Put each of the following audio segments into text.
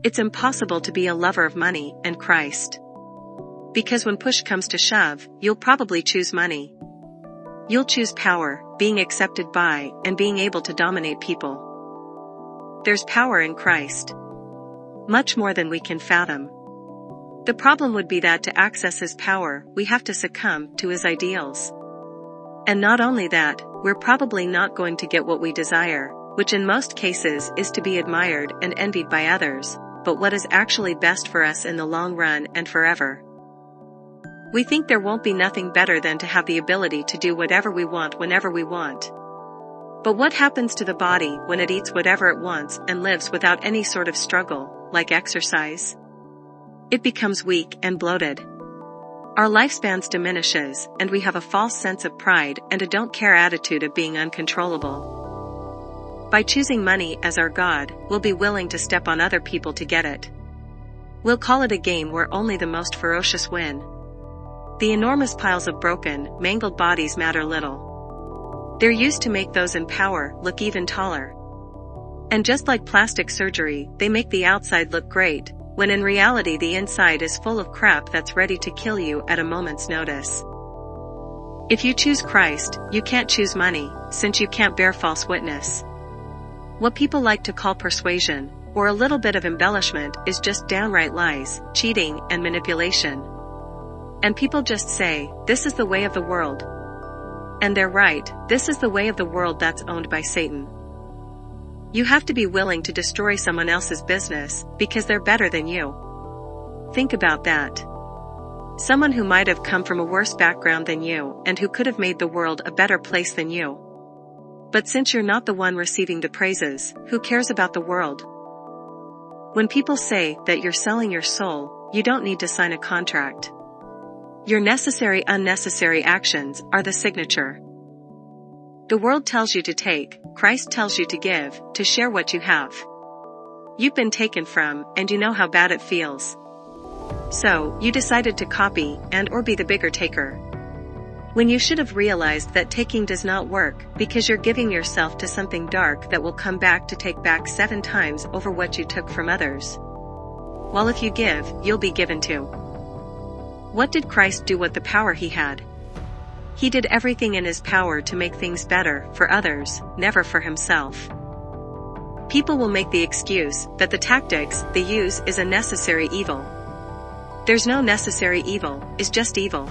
It's impossible to be a lover of money and Christ. Because when push comes to shove, you'll probably choose money. You'll choose power, being accepted by, and being able to dominate people. There's power in Christ. Much more than we can fathom. The problem would be that to access his power, we have to succumb to his ideals. And not only that, we're probably not going to get what we desire, which in most cases is to be admired and envied by others, but what is actually best for us in the long run and forever. We think there won't be nothing better than to have the ability to do whatever we want whenever we want. But what happens to the body when it eats whatever it wants and lives without any sort of struggle, like exercise? It becomes weak and bloated. Our lifespans diminishes, and we have a false sense of pride and a don't-care attitude of being uncontrollable. By choosing money as our God, we'll be willing to step on other people to get it. We'll call it a game where only the most ferocious win. The enormous piles of broken, mangled bodies matter little. They're used to make those in power look even taller. And just like plastic surgery, they make the outside look great, when in reality the inside is full of crap that's ready to kill you at a moment's notice. If you choose Christ, you can't choose money, since you can't bear false witness. What people like to call persuasion, or a little bit of embellishment, is just downright lies, cheating, and manipulation. And people just say, this is the way of the world. And they're right, this is the way of the world that's owned by Satan. You have to be willing to destroy someone else's business, because they're better than you. Think about that. Someone who might have come from a worse background than you, and who could have made the world a better place than you. But since you're not the one receiving the praises, who cares about the world? When people say that you're selling your soul, you don't need to sign a contract. Your unnecessary actions are the signature. The world tells you to take, Christ tells you to give, to share what you have. You've been taken from, and you know how bad it feels. So, you decided to copy and/or be the bigger taker. When you should have realized that taking does not work, because you're giving yourself to something dark that will come back to take back 7 times over what you took from others. While if you give, you'll be given to. What did Christ do with the power he had? He did everything in his power to make things better for others, never for himself. People will make the excuse that the tactics they use is a necessary evil. There's no necessary evil, it's just evil.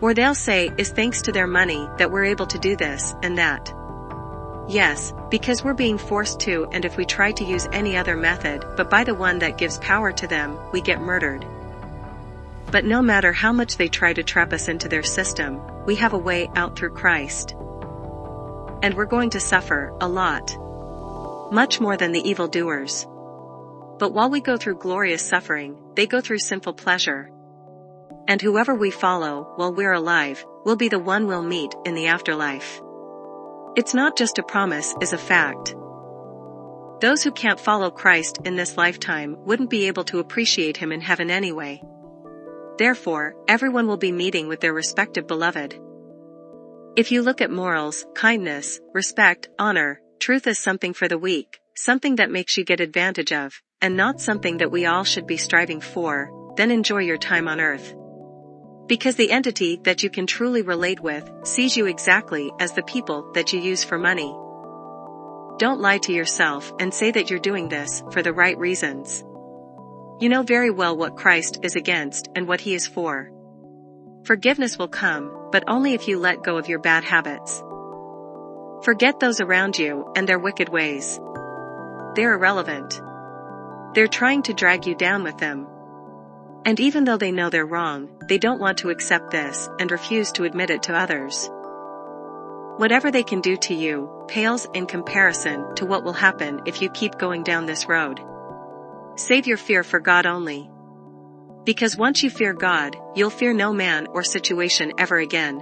Or they'll say it's thanks to their money that we're able to do this and that. Yes, because we're being forced to, and if we try to use any other method but by the one that gives power to them, we get murdered. But no matter how much they try to trap us into their system, we have a way out through Christ. And we're going to suffer a lot. Much more than the evildoers. But while we go through glorious suffering, they go through sinful pleasure. And whoever we follow while we're alive, will be the one we'll meet in the afterlife. It's not just a promise, it's a fact. Those who can't follow Christ in this lifetime wouldn't be able to appreciate him in heaven anyway. Therefore, everyone will be meeting with their respective beloved. If you look at morals, kindness, respect, honor, truth as something for the weak, something that makes you get advantage of, and not something that we all should be striving for, then enjoy your time on earth. Because the entity that you can truly relate with sees you exactly as the people that you use for money. Don't lie to yourself and say that you're doing this for the right reasons. You know very well what Christ is against and what he is for. Forgiveness will come, but only if you let go of your bad habits. Forget those around you and their wicked ways. They're irrelevant. They're trying to drag you down with them. And even though they know they're wrong, they don't want to accept this and refuse to admit it to others. Whatever they can do to you pales in comparison to what will happen if you keep going down this road. Save your fear for God only. Because once you fear God, you'll fear no man or situation ever again.